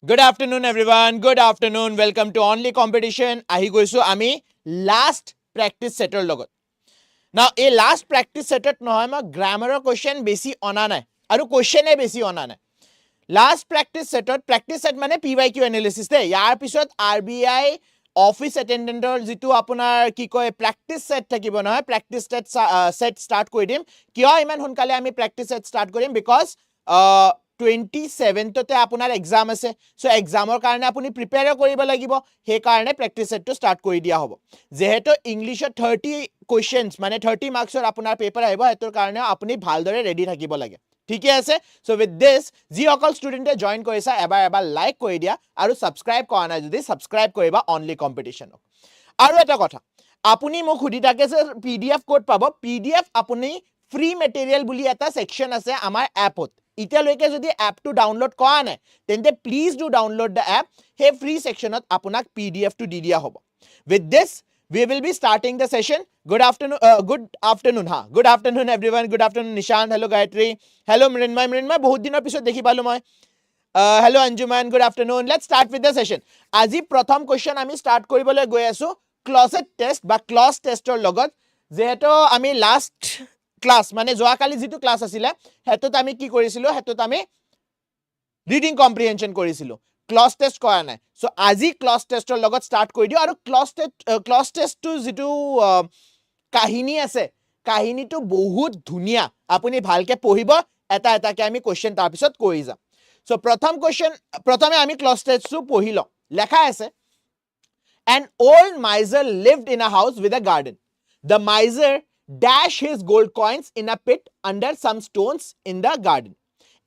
Good afternoon, everyone. Good afternoon. Welcome to Only Competition. Ahi goisu ami last practice setter logot. Now, a last practice setter nohoy ma grammar question besi ona nai. Aru question e besi ona nai. Last practice set mane PYQ analysis de. Yar pisot RBI office attendant or jitu apunar ki koy practice set thakibo nohoy. Practice set start koi dim. Kyo iman hunkale ami practice set start korim because 27th তে আপোনাৰ exam আছে so এক্সামৰ কাৰণে আপুনি prepare কৰিব লাগিব হে কাৰণে practice সেটটো start কৰি দিয়া হ'ব যেহেতু ইংলিশত 30 কোৱেশ্চনছ মানে 30 মাৰ্কছৰ আপোনাৰ পেপাৰ আহিব হেতৰ কাৰণে আপুনি ভালদৰে ৰেডি থাকিব লাগে ঠিকে আছে সো উইথ দিস যি অকল ষ্টুডেন্টে জয়েন কৰিছা এবাৰ লাইক কৰি দিয়া আৰু সাবস্ক্ৰাইব কৰা নাই যদি সাবস্ক্ৰাইব কৰিবা অনলি কম্পিটিশনক আৰু এটা কথা আপুনি মোক খুদি থাকে যে পিডিএফ কোড পাব পিডিএফ আপুনি ফ্ৰী মেটেৰিয়েল বুলি এটা সেকশন আছে আমাৰ এপত ইতিয়ালৈকে যদি এপটো ডাউনলোড কৰা নাই তেন্তে please do download the app হে ফ্ৰী সেকশনত আপোনাক পিডিএফ টো দি দিয়া হ'ব with this we will be starting the session good afternoon everyone good afternoon Nishan hello Gayatri hello Mrinmay bahut dinor pisot dekhi palu moi hello Anjuman good afternoon let's start with the session aji prothom question ami start koribole goi asu closet test ba clause testor logot jeheto ami last class মানে যোৱাকালি যেটো class আছিল হেতত আমি কি কৰিছিলো হেতত আমি reading কম্প্ৰিহেনশন কৰিছিলো close test কৰা নাই সো আজি ক্লজ টেষ্টৰ লগত স্টাৰ্ট কৰি দিও আৰু ক্লজ টেষ্টটো যেটো কাহিনী আছে কাহিনীটো বহুত ধুনিয়া আপুনি ভালকে পঢ়িব এটা এটাকে আমি কোৱেশ্চন তাৰ পিছত কৰি যাম সো প্ৰথম কোৱেশ্চন প্ৰথমে আমি ক্লজ টেষ্টটো পঢ়িলো লেখা আছে an old miser lived in a house with a garden the miser dash his gold coins in a pit under some stones in the garden.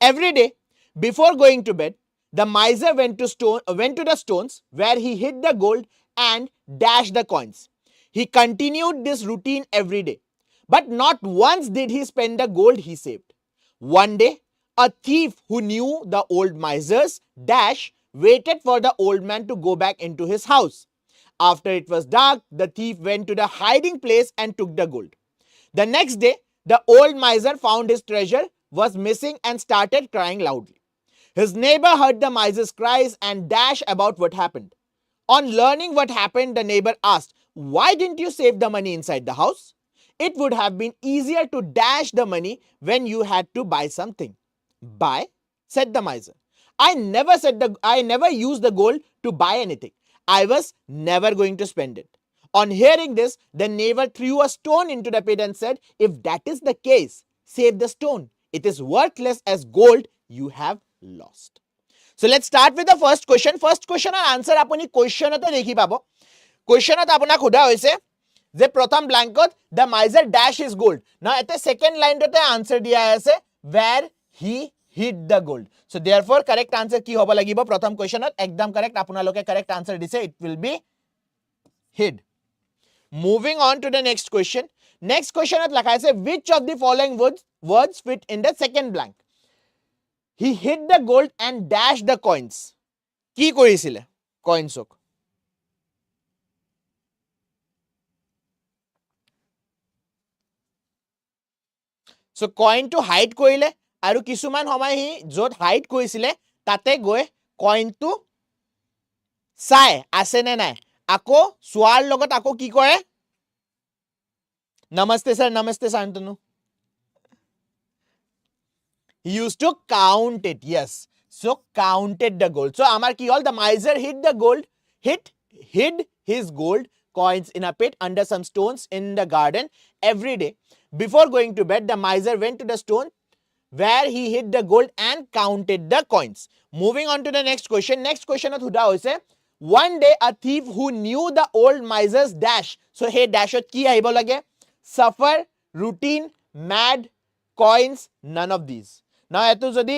Every day, before going to bed, the miser went to the stones where he hid the gold and dashed the coins. He continued this routine every day, but not once did he spend the gold he saved. One day, a thief who knew the old miser's dash waited for the old man to go back into his house. After it was dark, the thief went to the hiding place and took the gold. The next day, the old miser found his treasure was missing and started crying loudly. His neighbor heard the miser's cries and dashed about what happened. On learning what happened, the neighbor asked, "Why didn't you save the money inside the house? It would have been easier to dash the money when you had to buy something." "Buy?" said the miser. I never used the gold to buy anything. I was never going to spend it." On hearing this, the neighbor threw a stone into the pit and said, "If that is the case, save the stone. It is worthless as gold you have lost." So let's start with the first question. First question or answer apuni question ote dekhi pabo. Question ot apunak khuda hoise je prothom blankot the miser dash his gold. Now at the second line ote answer diya ase where he hid the gold. So therefore correct answer ki hobo lagibo prothom question ot ekdam correct apunaloke correct answer dise it will be hid. Moving on to the next question. Next question at lakha ase which of the following words fit in the second blank? He hid the gold and dashed the coins. Ki korisile coins ok so coin to hide korile aru kisuman homoy hi jot hide korisile tate goy coin to sai ase ne nai ako suar logot ako ki kore namaste Santanu he used to count it yes so counted the gold so amar ki hol the miser hid the gold hid his gold coins in a pit under some stones in the garden every day before going to bed the miser went to the stone where he hid the gold and counted the coins moving on to the next question at huda hoise one day a thief who knew the old miser's dash so hey dash ot ki aibo lage suffer routine mad coins none of these now eto jodi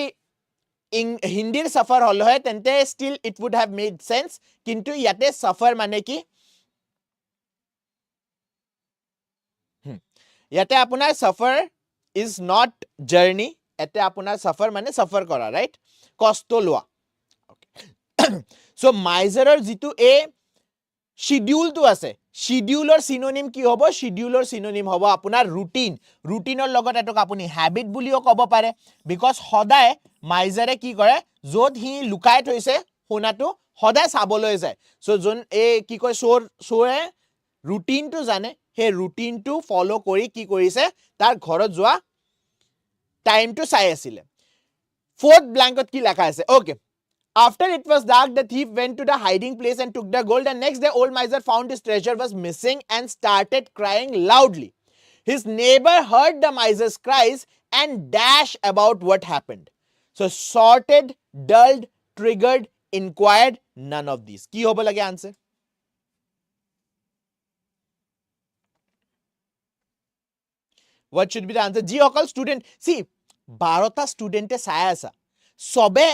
hindir suffer hol hoy tente still it would have made sense kintu yate suffer mane ki yate apunar suffer is not journey ete apunar suffer mane suffer kora right kosto loa okay so miser or jitu a schedule to ase schedule or synonym ki hobo schedule or synonym hobo apunar routine or logot etok apuni habit buliyo kobo pare because hodaye miser e ki kore jot hi lukai thoise শুনাটো সদায় চাবলৈ যায় so যোন এই কি কয় শোৰে ৰুটিনটো জানে হে ৰুটিনটো ফলো কৰি কি কৰিছে তাৰ ঘৰত যোৱা টাইমটো চাই আছিলে fourth blankত কি লেখা আছে okay after it was dark the thief went to the hiding place and took the gold and next day old miser found his treasure was missing and started crying loudly his neighbor heard the miser's cries and dashed about what happened so sorted dulled triggered inquired none of these কি হ'ব লাগে answer what should be the answer ji অকল student see 12টা ষ্টুডেন্টে চাই আছা সবে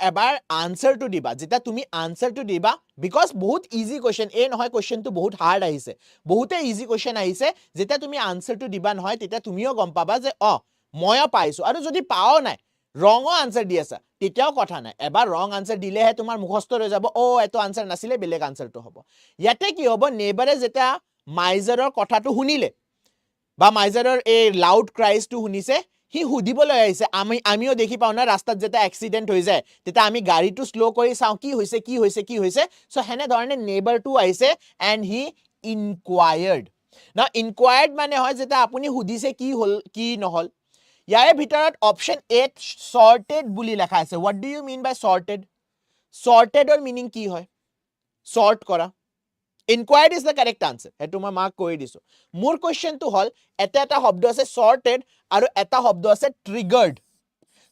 এবাৰ আনসাৰটো দিবা যেটা তুমি আনসাৰটো দিবা বিকজ বহুত ইজি কোৱেশ্চন এ নহয় কোৱেশ্চনটো বহুত হাৰ্ড আহিছে বহুতে ইজি কোৱেশ্চন আহিছে যেটা তুমি আনসাৰটো দিবা নহয় তেতিয়া তুমিও গম পাবা যে ময়ও পাইছো আৰু যদি পাও নাই ৰং আনসাৰ দি আছা তেতিয়াও কথা নাই এবাৰ ৰং আনসাৰ দিলেহে তোমাৰ মুখস্থ হৈ যাব এটো আনসাৰ নাছিলে বেলেগ আনসাৰটো হ'ব ইয়াতে কি হ'ব নেবাৰে যেটা মাইজাৰৰ কথাটো শুনিলে বা মাইজাৰৰ এই লাউড ক্ৰাইজটো শুনিছে হি হুদিবলৈ আহিছে আমিও দেখি পাও না ৰাস্তাত যেটা এক্সিডেন্ট হৈ যায় তেটা আমি গাড়ীটো স্লো কৰি চাও কি হৈছে সো হেনে ধৰণে নেবাৰটো আহিছে এন্ড হি ইনকুৱায়াৰ্ড না ইনকুৱায়াৰ্ড মানে হয় যেটা আপুনি হুদিছে কি হল কি নহল ইয়াৰে ভিতৰত অপচন 8 সৰ্টেড বুলি লেখা আছে what do you mean by sorted or meaning কি হয় sort কৰা inquired is the correct answer হেতু মই মাৰ্ক কৰি দিছো মোৰ কোৱেশ্চনটো হল এটা শব্দ আছে sorted আৰু এটা শব্দ আছে triggered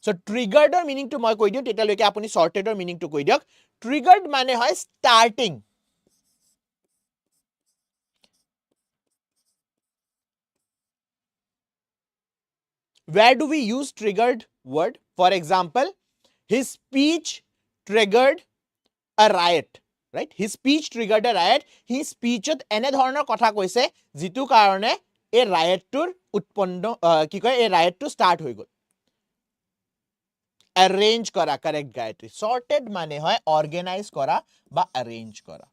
so triggered or meaning to মই কৈ দিও তেতিয়ালৈকে আপুনি sorted or meaning to কৈ দিয়ক triggered মানে হয় starting where do we use triggered word for example his speech triggered a riot right his speech triggered a riot his speech ene dhoroner kotha koise jitu karone a riot tur utponno ki koy a riot to start hoi gol arrange kora correct Gayatri sorted mane hoy organize kora ba arrange kora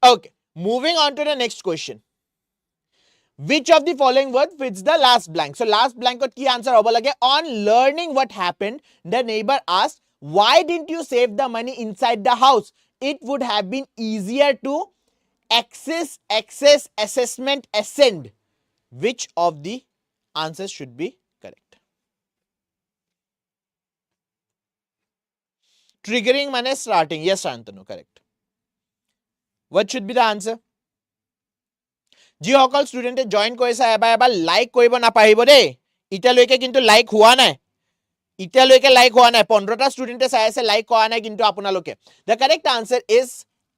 okay moving on to the next question which of the following word fits the last blank so last blank ki answer hobo lage on learning what happened the neighbor asked why didn't you save the money inside the house it would have been easier to access assessment ascend which of the answers should be correct triggering mane starting yes Shantanu correct what should be the answer যি সকল ষ্টুডেন্টে join কৰিছে এবাৰ like কৰিব নাপাহিব দেই ইটালৈকে কিন্তু like হোৱা নাই ইটালৈকে like হোৱা নাই 15টা ষ্টুডেন্টে চাই আছে লাইক কৰা নাই কিন্তু আপোনালোকে the correct answer is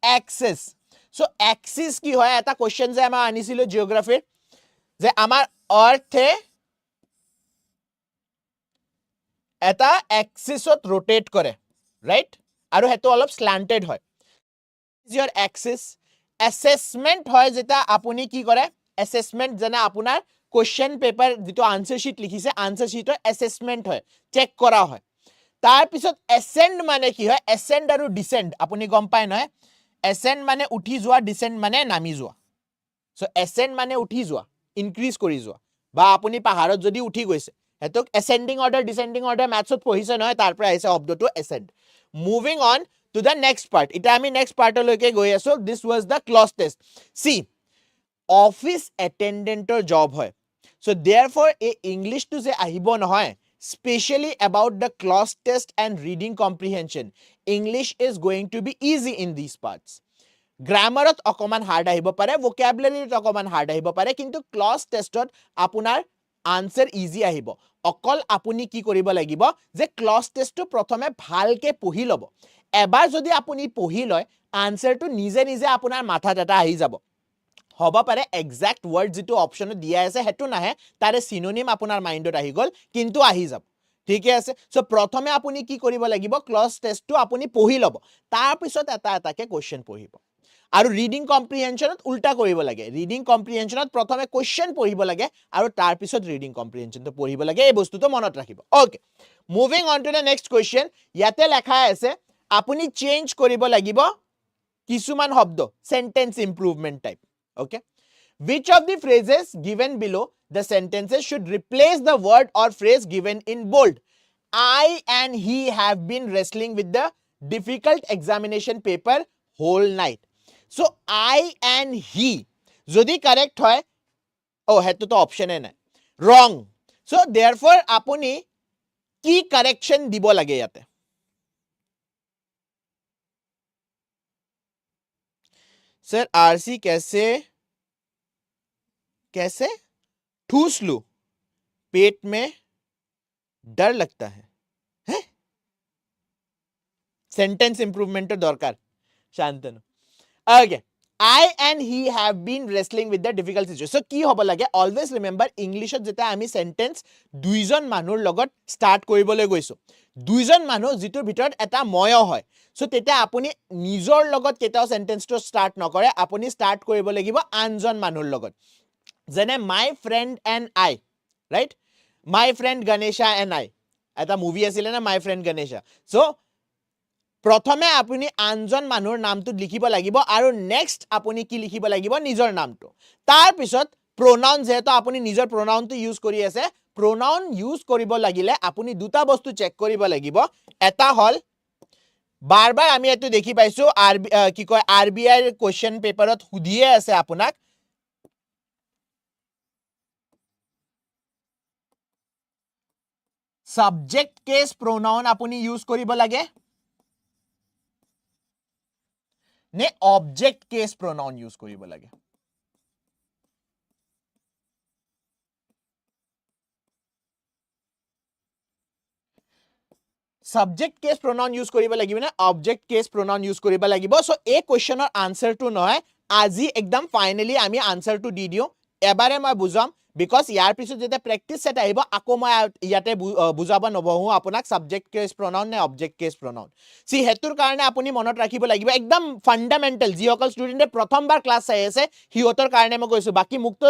axis so axis কি হয় এটা কোৱেশ্চন যে আমাৰ আনিছিল জিওগ্ৰাফিৰ যে আমাৰ আৰ্থে এটা এক্সিছত ৰোটেট কৰে ৰাইট আৰু হেতু অলপ স্ল্যান্টেড হয় is your axis assessment হয় যেটা আপুনি কি কৰে assessment জানা আপোনাৰ কোৱেশ্চন পেপাৰ যেটো আনসাৰ শীট লিখিছে আনসাৰ শীটৰ assessment হয় চেক কৰা হয় তাৰ পিছত ascend মানে কি হয় ascend আৰু descend আপুনি গম পায় নহয় ascend মানে উঠি যোৱা descend মানে নামি যোৱা সো ascend মানে উঠি যোৱা ইনক্ৰিজ কৰি যোৱা বা আপুনি পাহাৰত যদি উঠি গৈছে হেতক ascending order mathsত পঢ়িছে নহয় তাৰ পৰা আহিছে শব্দটো ascend moving on to the next part এটা আমি next part লৈকে গৈ আছো this was the clause test see office attendant job হয় so therefore a english to say ahibo নহয় especially about the clause test and reading comprehension english is going to be easy in these parts grammar ত অকমান hard আহিব পাৰে vocabulary ত অকমান hard আহিব পাৰে কিন্তু clause test ত আপোনাৰ answer easy আহিব অকল আপুনি কি কৰিব লাগিব যে clause test টো প্ৰথমে ভালকে পঢ়ি লব এবাৰ যদি আপুনি পঢ়ি লয় আনসাৰটো নিজে নিজে আপোনাৰ মাথাত এটা আহি যাব হ'ব পাৰে এক্সাক্ট ওয়াৰ্ড যেটো অপচনত দিয়া আছে হেতু নাহে তাৰে সিনোনিম আপোনাৰ মাইন্ডত আহি গল কিন্তু আহি যাব ঠিক আছে সো প্ৰথমে আপুনি কি কৰিব লাগিব ক্লজ টেষ্টটো আপুনি পঢ়ি লব তাৰ পিছত এটা এটাকে কোৱেশ্চন পঢ়িব আৰু ৰিডিং কম্প্ৰিহেনশনত উল্টা কৰিব লাগে ৰিডিং কম্প্ৰিহেনশনত প্ৰথমে কোৱেশ্চন পঢ়িব লাগে আৰু তাৰ পিছত ৰিডিং কম্প্ৰিহেনশনটো পঢ়িব লাগে এই বস্তুটো মনত ৰাখিব okay moving on to the next question ইয়াতে লেখা আছে আপুনি চেঞ্জ কৰিব লাগিব কিছুমান শব্দ sentence improvement type okay which of the phrases given below the sentences should replace the word or phrase given in bold I and he have been wrestling with the difficult examination paper whole night. So I and he যদি correct হয় হেতু তো অপশনে নাই wrong. So therefore আপুনি কি correction দিব লাগে ইয়াতে सर आरसी कैसे कैसे ठूस लूं पेट में डर लगता है सेंटेंस इंप्रूवमेंट दरकार Shantanu okay I and he have been wrestling with the difficult situation. So কি হ'ব লাগে always remember English যেটা আমি sentence দুইজন মানুহৰ লগত start কৰিবলৈ গৈছো দুইজন মানুহ যিটোৰ ভিতৰত এটা ময় হয় সো তেতিয়া আপুনি নিজৰ লগত কেটাও সেন্টেন্সটো start নকৰে আপুনি start কৰিব লাগিব আনজন মানুহৰ লগত যেনে my friend and I right my friend Ganesha and I এটা মুভি আছিল না my friend Ganesha so প্ৰথমে আপুনি আনজন মানুহৰ নামটো লিখিব লাগিব আৰু নেক্সট আপুনি কি লিখিব লাগিব নিজৰ নামটো তাৰ পিছত pronoun যেহেতু আপুনি নিজৰ pronounটো ইউজ কৰি আছে pronoun ইউজ কৰিব লাগিলে আপুনি দুটা বস্তু চেক কৰিব লাগিব এটা হল বাৰবাৰ আমি এটো দেখি পাইছো কি কয় RBI ৰ কোৱেশ্চন পেপাৰত খুদিয়ে আছে আপোনাক subject case pronoun আপুনি ইউজ কৰিব লাগে ने object case pronoun use কৰিব লাগে subject case pronoun use কৰিব লাগিব না object case pronoun use কৰিব লাগিব সো এই কোৱেশ্চনৰ আনসাৰটো নহয় আজি একদম ফাইনালি আমি আনসাৰটো দি দিও এবাৰে মই বুজাম because ইয়াৰ পিছত যেটা প্ৰেক্টিস সেট আহিব আকৌ মই ইয়াতে বুজাব নবহু আপোনাক subject case pronoun নে object case pronoun সি হেতুৰ কাৰণে আপুনি মনত ৰাখিব লাগিব একদম ফান্ডামেন্টাল যিসকল ষ্টুডেন্টে প্ৰথমবাৰ ক্লাস চাই আছে হিহঁতৰ কাৰণে মই কৈছো বাকি মুক্ত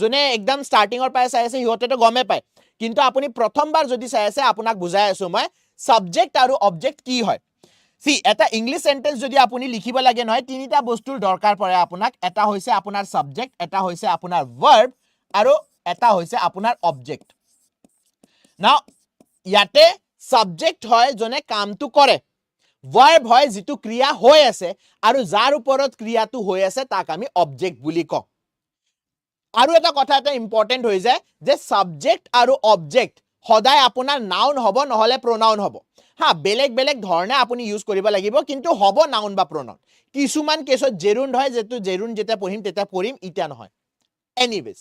জনে একদম ষ্টাৰ্টিংৰ পাই চাই আছে হিহঁতেটো গমে পায় কিন্তু আপুনি প্ৰথমবাৰ যদি চাই আছে আপোনাক বুজাই আছো মই subject আৰু object কি হয় সি এটা ইংলিশ সেন্টেন্স যদি আপুনি লিখিব লাগে নহয় তিনিটা বস্তুৰ দৰকাৰ পৰে আপোনাক এটা হৈছে আপোনাৰ subject এটা হৈছে আপোনাৰ verb আৰু এটা হৈছে আপোনাৰ object now ইয়াতে subject হয় জনে কামটো কৰে verb হয় যিটো ক্ৰিয়া হৈ আছে আৰু যাৰ ওপৰত ক্ৰিয়াটো হৈ আছে তাক আমি object বুলি কওঁ আৰু এটা কথা এটা ইম্পৰ্টেন্ট হৈ যায় যে subject আৰু object সদায় আপোনাৰ noun হ'ব নহলে pronoun হ'ব হা বেলেগ বেলেগ ধৰণে আপুনি ইউজ কৰিব লাগিব কিন্তু হ'ব noun বা pronoun কিছুমান কেছত জেৰুণ্ড হয় যেটো জেৰুণ্ড যেটা পঢ়িম তেটা পঢ়িম ইটা নহয় এনিৱেজ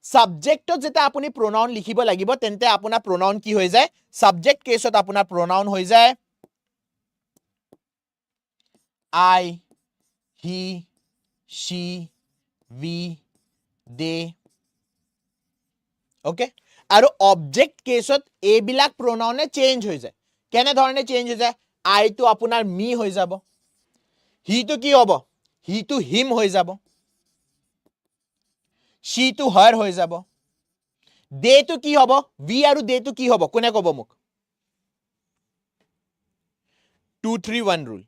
সাবজেক্টত যেটা আপুনি pronoun লিখিব লাগিব তেন্তে আপোনাৰ pronoun কি হৈ যায় সাবজেক্ট কেছত আপোনাৰ pronoun হৈ যায় I he she we they okay আৰু object কেছত এইবিলাক pronoun চেঞ্জ হৈ যায় কেনে ধৰণে চেঞ্জ হৈ যায় I তো আপোনাৰ me হৈ যাব he তো কি হ'ব he তো him হৈ যাব she to her হৈ যাব they to কি হ'ব we আৰু they to কি হ'ব কোনে ক'ব মোক 231 rule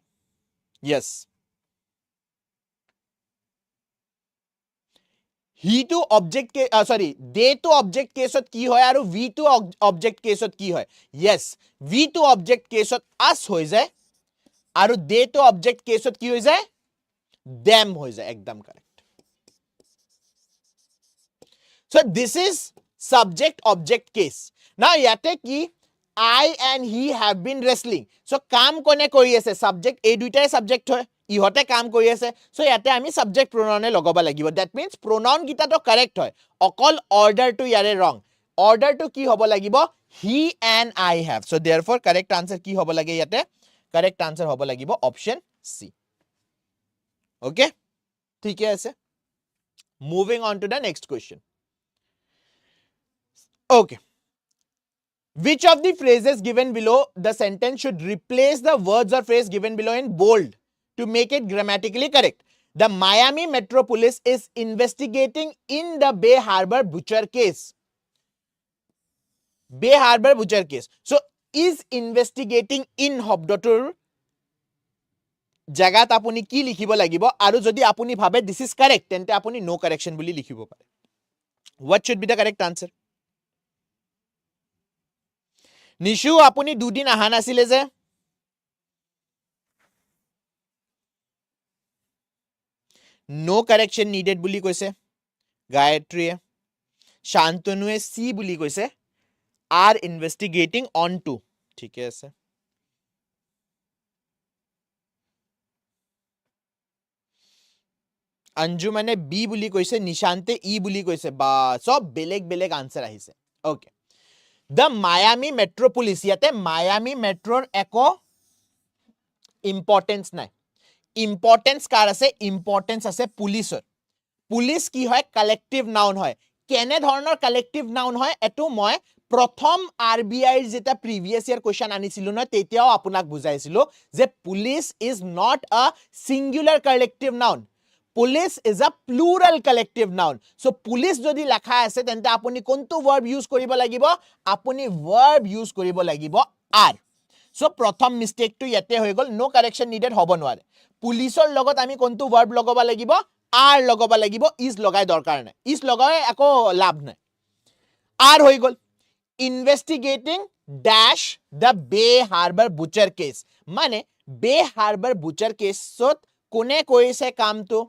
yes he to object ke sorry they to object কেছত কি হয় আৰু we to object কেছত কি হয় yes we to object কেছত us হৈ যায় আৰু they to object কেছত কি হৈ যায় them হৈ যায় একদম correct so this is subject object case now yate ki I and he have been wrestling so কাম কোনে কৰি আছে subject এই দুইটাই subject হয় ইহতে কাম কৰি আছে so ইয়াতে আমি subject pronoun লগাব লাগিব that means pronoun গিটা তো correct হয় অকল order to ইয়াৰে wrong order to কি হ'ব লাগিব he and I have so therefore correct answer কি হ'ব লাগে ইয়াতে correct answer হ'ব লাগিব option C okay ঠিকে আছে moving on to the next question okay which of the phrases given below the sentence should replace the words or phrase given below in bold to make it grammatically correct the Miami Metro Police is investigating in the Bay Harbor butcher case Bay Harbor butcher case so is investigating in শব্দটোৰ জাগাত আপুনি কি লিখিব লাগিব আৰু যদি আপুনি ভাবে this is correct তেন্তে আপুনি no correction বুলি লিখিব পাৰে what should be the correct answer Nishu আপুনি দুদিন আহা নাছিলে যে নো কাৰেকশ্যন নিডেড বুলি কৈছে গায়ত্ৰীয়ে শান্তনুৱে সি বুলি কৈছে আৰ ইনভেষ্টিগেটিং অন টু ঠিকে আছে अंजुमने बी বুলি কৈছে নিশান্তে ই বুলি কৈছে বা সব বেলেগ বেলেগ আনসার আহিছে ওকে দ্য মায়ামি মেট্ৰোপলিস ইয়াতে মায়ামি মেট্ৰোৰ একো ইম্পৰ্টেন্স নাই ইম্পৰ্টেন্স কাৰ আছে ইম্পৰ্টেন্স আছে পুলিচৰ পুলিচ কি হয় কালেক্টিভ নাউন হয় কেনে ধৰণৰ কালেক্টিভ নাউন হয় এটো মই প্ৰথম RBI ৰ যেটা প্ৰিভিয়াস ইয়াৰ কোৱেশ্চন আনিছিলো ন তেতিয়াও আপোনাক বুজাইছিলো যে পুলিচ ইজ নট আ singular collective noun Police is a plural collective noun. So police যদি লেখা আছে তেন্তে আপুনি কোনটো verb use কৰিব লাগিব আপুনি verb use কৰিব লাগিব are. So প্ৰথম mistake টো ইয়াতে হৈ গল no correction needed হ'ব নোৱাৰে পুলিচৰ লগত আমি কোনটো verb লগাব লাগিব are লগাব লাগিব is লগাই দৰকাৰ নাই is লগাই একো লাভ নাই are হৈ গল investigating dash the Bay Harbor butcher case মানে Bay Harbor butcher case সত কোনে কৰিছে কামটো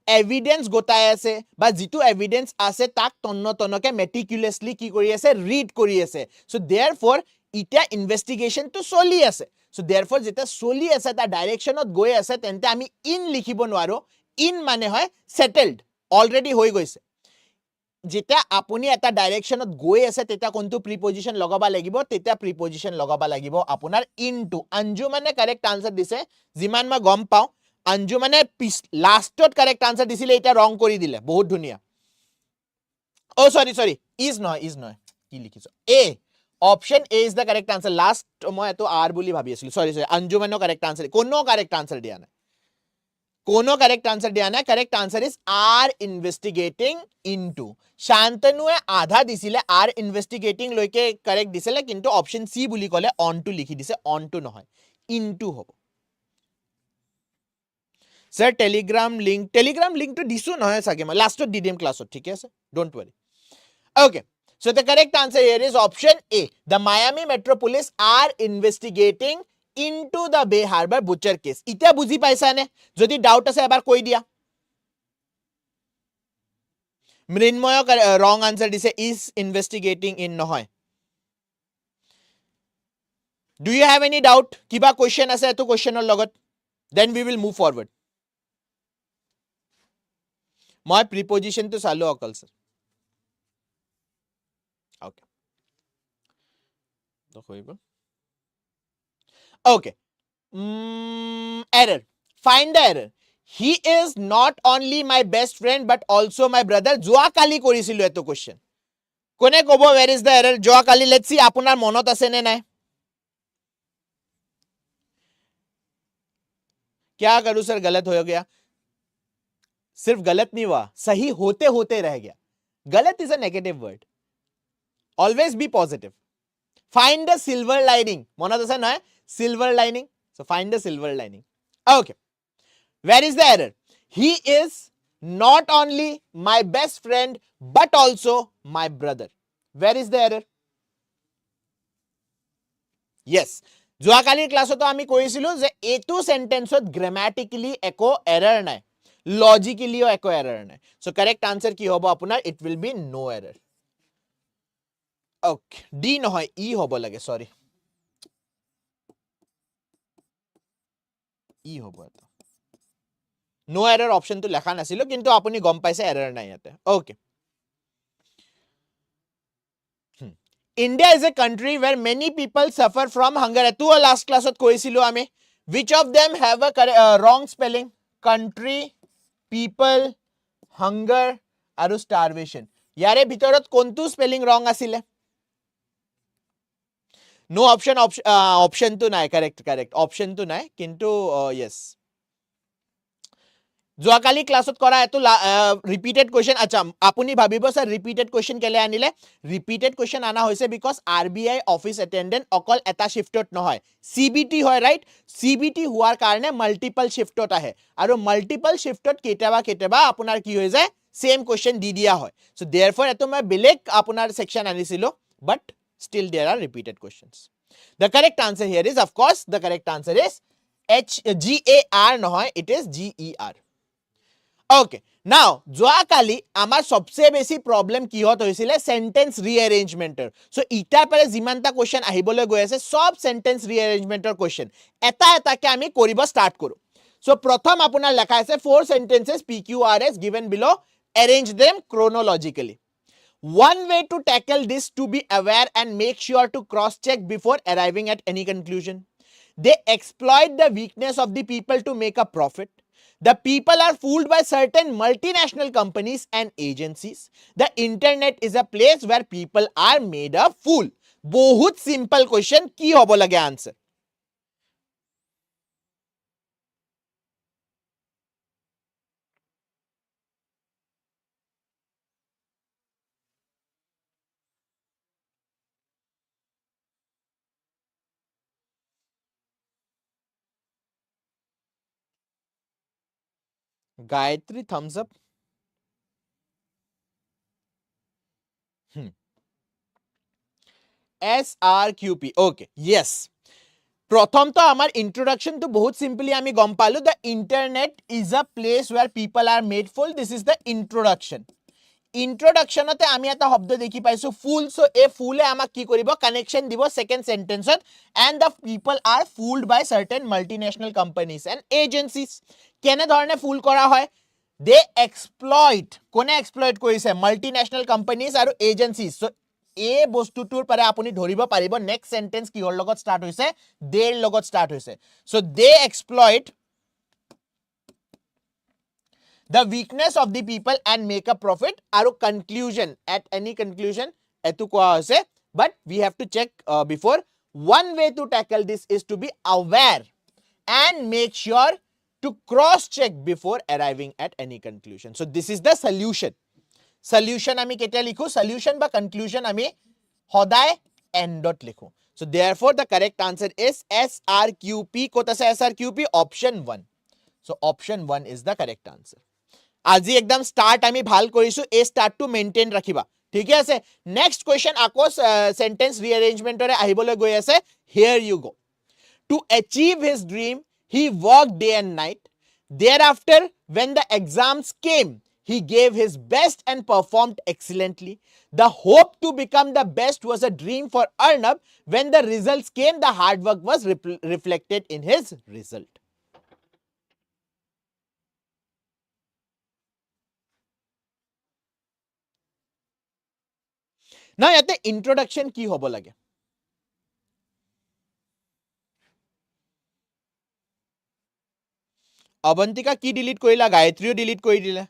এভিডেন্স গোটাই আছে বা যেটো এভিডেন্স আছে তাক তন্নতনকে মেটিকুলাসলি কি কৰি আছে ৰিড কৰি আছে সো देयरफॉर ইটা ইনভেষ্টিগেশন তো চলি আছে সো देयरफॉर যেটা চলি আছে তা ডাইৰেকশনত গৈ আছে তেন্তে আমি ইন লিখিব নোৱাৰো ইন মানে হয় সেটেলড অলৰেডি হৈ গৈছে যেটা আপুনি এটা ডাইৰেকশনত গৈ আছে তেটা কোনটো প্ৰিপজিশন লগাবা লাগিব তেটা প্ৰিপজিশন লগাবা লাগিব আপোনাৰ ইনটু অঞ্জু মানে কাৰেক্ট আনসাৰ দিছে যিমান মই গম পাও अंजु माने लास्टत करेक्ट आंसर दिसिले এটা রং কৰি দিলে বহুত ধুনিয়া ও সরি ইজ নয় কি লিখিছো A option A is the correct answer last মই এটো আর বুলি ভাবি আছিল সরি अंजु মানো কারেক্ট আনসার কোনো কারেক্ট আনসার দিয়া নাই কোনো কারেক্ট আনসার দিয়া নাই correct answer is R investigating into শান্তনুৱে আধা দিছিলে আর ইনভেষ্টিগেটিং লৈকে কারেক্ট দিছিলে কিন্তু অপশন সি বুলি কলে অন টু লিখি দিছে অন টু নহয় ইনটু হ'ব Sir, telegram link to disu no hai sage ma last to ddm class theek hai sir don't worry okay so the correct answer here is option A the Miami Metropolis are investigating into the Bay Harbor butcher case ita buji paisa ne jodi doubt ase ebar koi dia mrinmoy wrong answer dise is investigating in nohoy do you have any doubt kiba question ase eto question or logot then we will move forward my preposition to salo akal sir okay okay error find the error he is not only my best friend but also my brother joa kali korisilu eto question kone kobo where is the error joa kali let's see apunar monot ase ne nai क्या करूं sir गलत हो गया सिर्फ गलत नहीं हुआ सही होते होते रह गया गलत is a negative word always be positive find the silver lining मनत আছে নহয় silver lining so find the silver lining okay where is the error he is not only my best friend but also my brother where is the error yes যোৱাকালিৰ ক্লাছতো আমি কৈছিলো যে এটো সেন্টেন্সত গ্ৰামাটিক্যালি একো error নাই লজিক্যালিও একো এৰৰ নাই সো কাৰেক্ট আনসাৰ কি হ'ব আপোনাৰ it will be no error okay D নহয় ই হ'ব লাগে সৰি ই হ'ব এটা নো এৰৰ অপশনটো লেখা নাছিল কিন্তু আপুনি গম পাইছে এৰৰ নাই ইয়াতে okay India is a country where many people suffer from hunger. To last class at koisilu ame. Which of them have a wrong spelling? Country, people, hunger, aru starvation. Yare bitorat kontu spelling wrong asile? No option to nai. Correct. Option to nai. Kintu yes. যোৱাকালি ক্লাছত কৰা এটো repeated question আচ্ছা আপুনি ভাবিব sir repeated question কেলে আনিলে repeated question আনা হৈছে বিকজ RBI অফিস অ্যাটেন্ডেন্ট অকল এটা শিফটত নহয় CBT হয় ৰাইট CBT হোৱাৰ কাৰণে মাল্টিপল শিফটত আহে আৰু মাল্টিপল শিফটত কেতিয়াবা আপোনাৰ কি হৈ যায় সেম কোৱেশ্চন দি দিয়া হয় সো देयरफॉर এটো মই বেলেগ আপোনাৰ সেকশন আনিছিলো বাট Still there are repeated questions. The correct answer here is, of course, the correct answer is GAR নহয়, it is GER. Okay, now যোৱাকালি আমাৰ সবচে বেছি প্ৰবলেম কিহত হৈছিলে সেন্টেন্স ৰিএৰেঞ্জমেন্টৰ সো ইটাৰ পৰে যিমানটা কোৱেশ্চন আহিবলৈ গৈ আছে সব সেন্টেন্স ৰিএৰেঞ্জমেন্টৰ কোৱেশ্চন এটা এটাকে আমি কৰিব স্টাৰ্ট কৰো সো প্ৰথম আপোনাৰ লেখা আছে four sentences PQRS given below, arrange them chronologically. One way to tackle this to be aware and make sure to cross check before arriving at any conclusion. They exploit the weakness of the people to make a profit. The people are fooled by certain multinational companies and agencies. The internet is a place where people are made a fool. बहुत simple question, কি হ'ব লাগে answer? Gayatri, thumbs up. SRQP. Okay, yes. প্ৰথম তো আমাৰ ইন্ট্ৰোডাকশন তো বহুত simply আমি গম পালো the internet is a place where people are made full. This is the introduction. ইন্ট্ৰোডাকশনতে আমি এটা শব্দ দেখি পাইছো ফুল সো এ ফুলে আমাক কি কৰিব কানেকশন দিব second সেন্টেন্সত and the people are fooled by certain multinational companies and agencies. কেনে ধৰণে ফুল কৰা হয় they exploit কোনে এক্সপ্লইট কৰিছে multinational companies আৰু agencies. So এই বস্তুটোৰ পৰা আপুনি ধৰিব পাৰিব নেক্সট সেন্টেন্স কিহৰ লগত স্টাৰ্ট হৈছে দেৰ লগত স্টাৰ্ট হৈছে so they exploit the weakness of the people and make a profit. Aru conclusion, at any conclusion etu koa hoise, but we have to check before. One way to tackle this is to be aware and make sure to cross check before arriving at any conclusion. So this is the solution. Solution ami keta likhu, solution ba conclusion ami hoday endot likhu. So therefore the correct answer is SRQP. Kota se SRQP? Option 1. So option 1 is the correct answer. আজি একদম start আমি ভাল কৰিছো এই start to maintain ৰাখিবা ঠিক আছে next question আকৌ সেন্টেন্স ৰিএৰেঞ্জমেন্টৰে আহিবলৈ গৈ আছে here you go to achieve his dream he worked day and night thereafter when the exams came he gave his best and performed excellently. The hope to become the best was a dream for Arnab. When the results came the hard work was reflected in his result. না ইয়াতে ইন্ট্ৰোডাকশন কি হ'ব লাগে অবন্তিকা কি delete কৰিলা গায়ত্ৰীও delete কৰি দিলে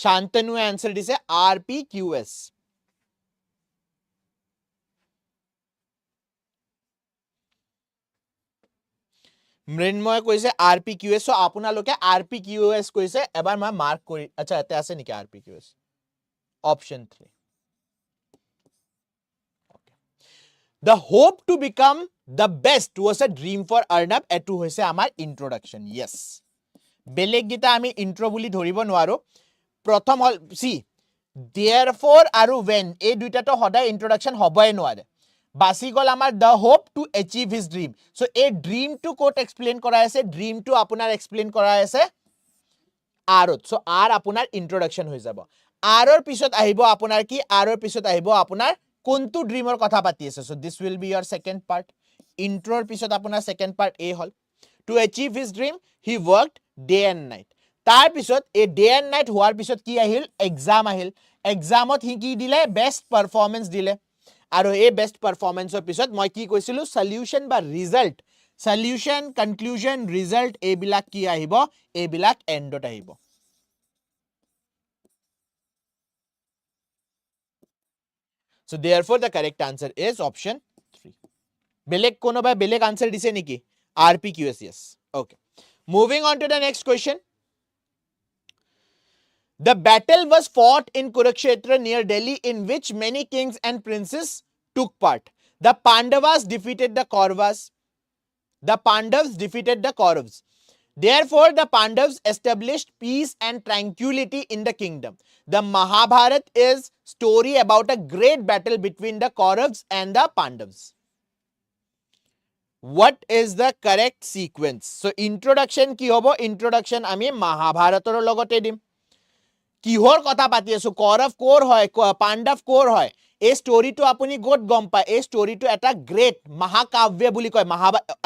Shantanu answer দিছে RPQS মৃন্ময় কৈছে RPQS সো আপোনালোকে RPQS কৈছে এবাৰ মই মাৰ্ক কৰি আচ্ছা এতে আছে নেকি RPQS Option 3. Okay. The hope to become the best was a dream for Arnab. Etu hoise amar introduction. Yes. Beleg gita ami intro buli dhoribo nwaro. Prothom hol see. Therefore aru when ei duita to hoday introduction hoboy nware. Basi gol amar the hope to achieve his dream. So a dream to quote explain kora ase dream to apunar explain kora ase arot. So ar apunar introduction hoi jabo. আৰৰ পিছত আহিব আপোনাৰ কি আৰৰ পিছত আহিব আপোনাৰ কোনটো ড্ৰিমৰ কথা পাতি আছে so this will be your second part ইন্ট্ৰোৰ পিছত আপোনাৰ সেকেন্ড পাৰ্ট এ হল to achieve his dream he worked day and night তাৰ পিছত এ ডে এন্ড নাইট হোৱাৰ পিছত কি আহিল এক্সাম আহিল এক্সামত হি কি দিলে বেষ্ট পারফরম্যান্স দিলে আৰু এই বেষ্ট পাৰফৰম্যান্সৰ পিছত মই কি কৈছিলো সলিউশন বা ৰিজাল্ট সলিউশন কনক্লুজন ৰিজাল্ট এইবিলাক কি আহিব এইবিলাক এন্ডত আহিব So therefore the correct answer is option 3. Beleg kono by beleg answer dise niki RPQS yes. Okay. Moving on to the next question. The battle was fought in Kurukshetra near Delhi in which many kings and princes took part. The Pandavas defeated the Kauravas. The Pandavas defeated the Kauravas. Therefore, the Pandavas established peace and tranquility in the kingdom. The Mahabharata is story about a great battle between the Kauravas and the Pandavas. What is the correct sequence? So, introduction ki hobo? Introduction ami Mahabharator logote dim. কিহৰ কথা পাতি আছো কৌৰৱ কোৰ হয় পাণ্ডৱ কোৰ হয় এই ষ্টৰীটো আপুনি গট গম পায় এই ষ্টৰীটো এটা গ্ৰেট মহাকাব্য বুলি কয়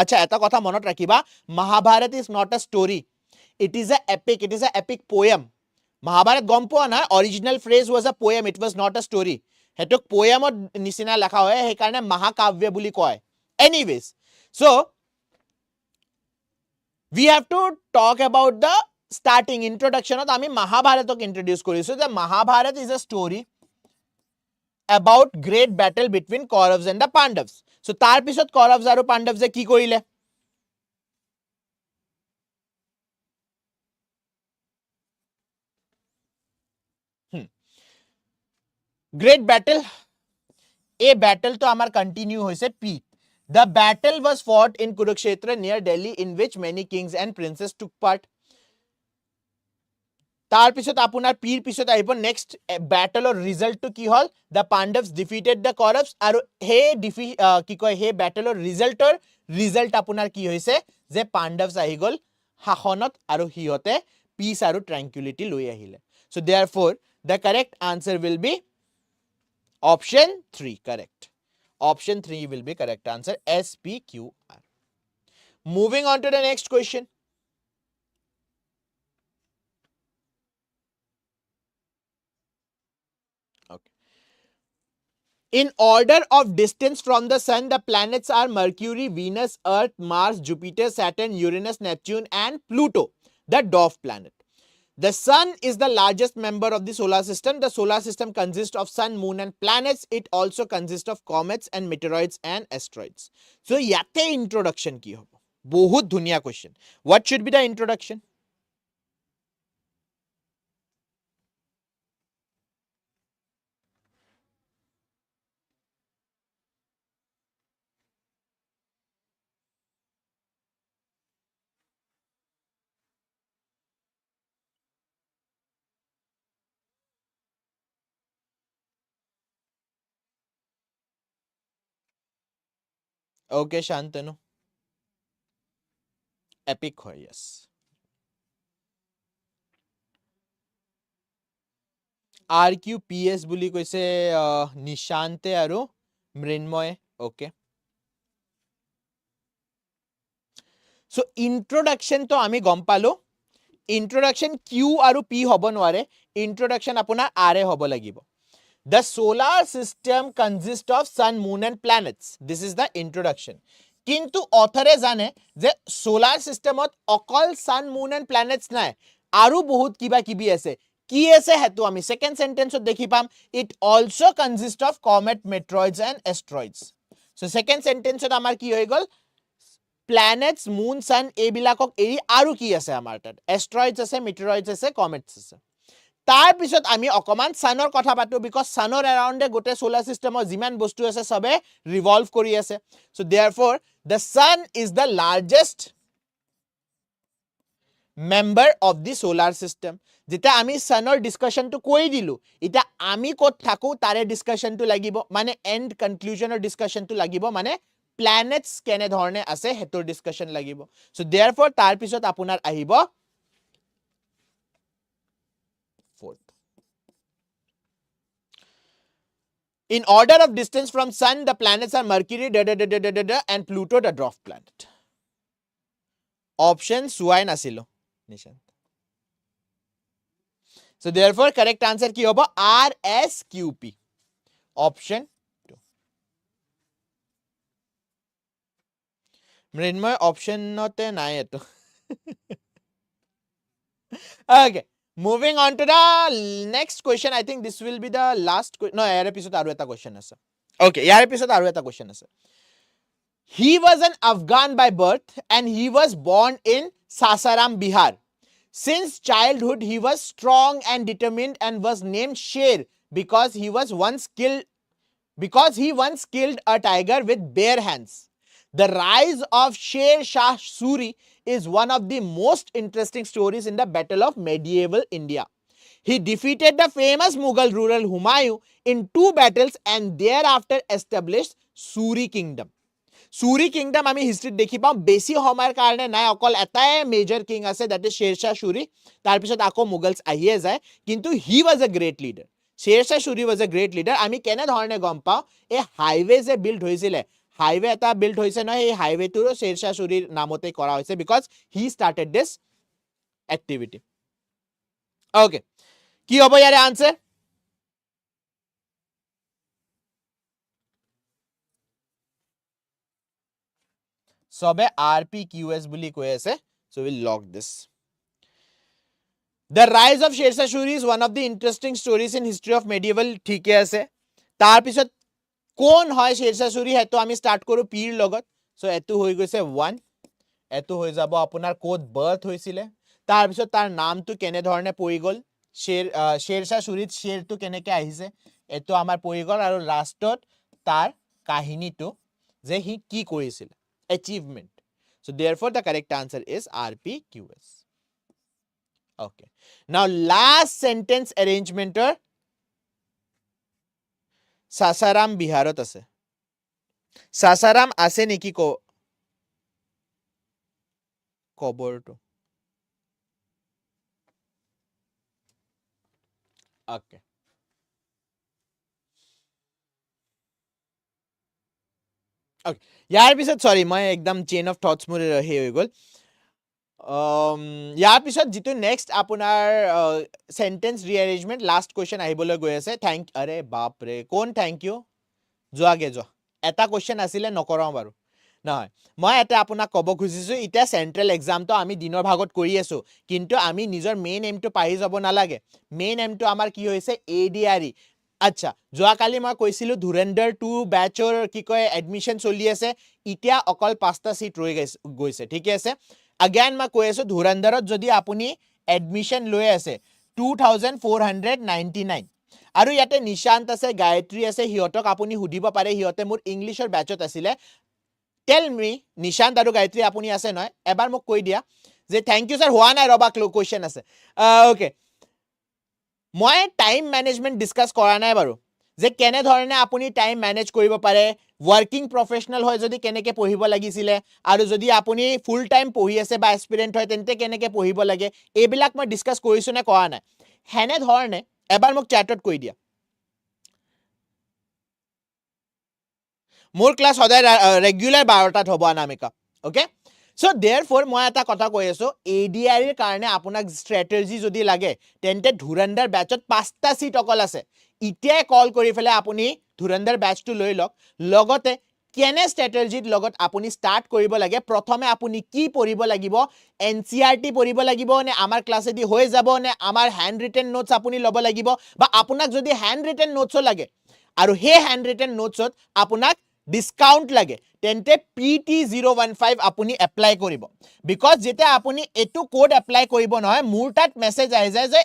আচ্ছা এটা কথা মনত ৰাখিবা Mahabharat is not a story it is a epic poem Mahabharat গম পোৱা না original phrase was a poem it was not a story হেতুক পোয়েমত নিচিনা লেখা হয় সেইকাৰণে মহাকাব্য বুলি কয় anyways so we have to talk about the starting introduction of ami Mahabharatak introduce korisu. The Mahabharata is a story about great battle between Kauravas and the Pandavas. So tar pisot Kauravas aru Pandavas ki korile? Great battle. A battle to amar continue hoise P. The battle was fought in Kurukshetra near Delhi in which many kings and princes took part. তাৰ পিছত আপোনাৰ পিৰ পিছত আহিব next ব্যাটলৰ ৰিজাল্টটো কি হল the পাণ্ডৱস defeated the কৌৰৱস আৰু হে কি কয় হে ব্যাটলৰ ৰিজাল্ট আপোনাৰ কি হৈছে যে পাণ্ডৱস আহি গল শাসনত আৰু হিয়তে পিস আৰু ট্ৰাঙ্কুইলিটি লৈ আহিলে so therefore the correct answer will be option 3 correct option 3 will be correct answer SPQR moving on to the next question in order of distance from the sun, the planets are Mercury, Venus, Earth, Mars, Jupiter, Saturn, Uranus, Neptune, and Pluto, the dwarf planet. The sun is the largest member of the solar system. The solar system consists of sun, moon, and planets. It also consists of comets and meteoroids and asteroids. So, yate introduction ki hobo. Bahut dhuniya question. What should be the introduction? Okay, Shantanu. Epic hoy, yes. RQPS বুলি কৈছে নিশান্তে আৰু Mrinmoy okay so introduction to আমি গম পালো introduction Q আৰু P হ'ব নোৱাৰে introduction আপোনাৰ R এ হ'ব লাগিব the solar system consists of sun moon and planets this is the introduction কিন্তু অথৰে জানে যে solar systemত অকল sun moon and planets নাই আৰু বহুত কিবা কিবি আছে কি আছে হেতু আমি সেকেন্ড সেন্টেন্সত দেখি পাম it also consists of comet meteoroids and asteroids so second sentence আমাৰ কি হৈ গল planets moon sun এবিলাকক এৰি আৰু কি আছে আমাৰ তাত asteroids আছে meteoroids আছে comets আছে তাৰ পিছত আমি অকমান সানৰ কথা পাতো বিকজ সানৰ এৰাউন্ডে গোটে সোলাৰ সিস্টেমৰ যিমান বস্তু আছে সবে ৰিভলভ কৰি আছে so therefore the sun is the largest member of the solar system যেটা আমি সানৰ ডিসকাশনটো কৈ দিলু এটা আমি কত থাকো তাৰে ডিসকাশনটো লাগিব মানে এন্ড কনক্লুজনৰ ডিসকাশনটো লাগিব মানে planets কেনে ধৰণে আছে হেতৰ ডিসকাশন লাগিব so therefore তাৰ পিছত আপোনাৰ আহিব fourth in order of distance from sun the planets are Mercury and Pluto the dwarf planet option suai nasilo nishan so therefore correct answer ki hobo RSQP option 2 Mrinmoy option note nai eto okay moving on to the next question I think this will be the last no yar episode aru eta question ase okay yar episode aru eta question ase he was an Afghan by birth and he was born in Sasaram Bihar since childhood he was strong and determined and was named Sher because he once killed a tiger with bare hands the rise of Sher Shah Suri is one of the most interesting stories in the battle of medieval India. He defeated the famous Mughal ruler Humayun in 2 battles and thereafter established Suri kingdom. Suri kingdom আমি হিষ্ট্ৰীত দেখি পাওঁ বেছি সময়ৰ কাৰণে নাই অকল এটাই major king আছে that is Sher Shah Suri তাৰ পিছত আকৌ মুগলছ আহিয়ে যায় কিন্তু he was a great leader Sher Shah Suri was a great leader আমি কেনে ধৰণে গম পাওঁ এই হাইৱে যে বিল্ড হৈছিলে হাইৱে এটা বিল্ড হৈছে নহয় এই হাইৱেটোৰো Sher Shah Suriৰ নামতে কৰা হৈছে because he started this activity okay কি হ'ব ইয়াৰে আনসাৰ সবে RPQS বুলি কৈ আছে so we'll log this. The rise of Sher Shah Suri is one of the interesting stories in history of medieval ঠিকে আছে তাৰ পিছত কোন হয় Sher Shah Suri হেতু আমি স্টাৰ্ট কৰো পীৰ লগত so এটো হৈ গৈছে 1 এটো হৈ যাব আপোনাৰ কোড বাৰ্থ হৈছিলে তাৰ পিছত তাৰ নামটো কেনে ধৰণে পৰি গল Sher Shah Suri শেৰটো কেনেকে আহিছে এটো আমাৰ পৰি গল আৰু লাষ্টত তাৰ কাহিনীটো যে হি কি কৰিছিল achievement. So therefore the correct answer is RPQS. Okay. Now last sentence arrangement Sasaram Biharot ase. Sasaram ase neki ko kobor to. Okay. Okay. ইয়াৰ পিছত সৰি মই একদম চেইন অফ থটস মোৰ হে হৈ গল ইয়াৰ পিছত যেটো নেক্সট আপোনাৰ সেন্টেন্স ৰিঅ্যাৰেঞ্জমেন্ট লাষ্ট কোৱেশ্চন আহিবলৈ গৈ আছে থ্যাংক আৰে বাপ ৰে কোন থ্যাংক ইউ যোৱাগে যোৱা এটা কোৱেশ্চন আছিলে নকৰাও বাৰু নহয় মই এটা আপোনাক কব খুজিছো ইটা সেন্ট্ৰেল এক্সামটো আমি দিনৰ ভাগত কৰি আছো কিন্তু আমি নিজৰ মেইন এমটো পাই যাব নালাগে মেইন এমটো আমাৰ কি হৈছে এডিআৰই আচ্ছা যোৱাকালি মই কৈছিলো ধুৰন্ধৰ 2 ব্যাচৰ কি কয় এডমিশন চলি আছে ইতিয়া অকল 5টা সিট ৰৈ গৈছে ঠিক আছে again মই কৈ আছো ধুৰন্ধৰত যদি আপুনি এডমিশন লৈ আছে 2499 আৰু ইয়াতে নিশান্ত আছে গায়ত্ৰী আছে হিয়তক আপুনি হুদিব পাৰে হিয়তে মোৰ ইংলিশৰ ব্যাচত আছিলে টেল মি নিশান্ত আৰু গায়ত্ৰী আপুনি আছে নহয় এবাৰ মোক কৈ দিয়া যে থ্যাংক ইউ স্যাৰ হোৱা নাই ৰবা কোৱেশ্চন আছে ওকে মই টাইম ম্যানেজমেন্ট ডিসকাস কৰা নাই বাৰু যে কেনে ধৰণে আপুনি টাইম ম্যানেজ কৰিব পাৰে ওয়াৰ্কিং প্ৰফেশনাল হয় যদি কেনেকে পঢ়িব লাগিছিলে আৰু যদি আপুনি ফুল টাইম পঢ়ি আছে বা এসপিৰেন্ট হয় তেন্তে কেনেকে পঢ়িব লাগে এইবিলাক মই ডিসকাস কৰিছো নে কৰা নাই হেনে ধৰণে এবাৰ মোক চ্যাটত কৈ দিয়া মোৰ ক্লাস সদায় ৰেগুলাৰ 12টাত হ'ব অনামিকা ওকে So therefore মই এটা কথা কৈ আছো এডিআৰ এৰ কাৰণে আপোনাক স্ট্ৰেটেজি যদি লাগে তেন্তে ধুৰন্ধৰ ব্যাচত 5টা সিট অকল আছে ইতিয়া কল কৰি ফেলে আপুনি ধুৰন্ধৰ ব্যাচটো লৈ লওক লগতে কেনে স্ট্ৰেটেজিত লগত আপুনি স্টাৰ্ট কৰিব লাগে প্ৰথমে আপুনি কি পঢ়িব লাগিব এনসিআৰটি পঢ়িব লাগিব নে আমাৰ ক্লাছেদি হৈ যাব নে আমাৰ হ্যান্ড রিটেন নোটস আপুনি লব লাগিব বা আপোনাক যদি হ্যান্ড রিটেন নোটসও লাগে আৰু হে হ্যান্ড ৰিটেন নোটসত আপোনাক ডিসকাউন্ট লাগে তেন্তে PT015 আপুনি এপ্লাই কৰিব বিকজ যেটা আপুনি এটো কোড এপ্লাই কৰিব নহয় মোৰ তাত মেসেজ আহি যায় যে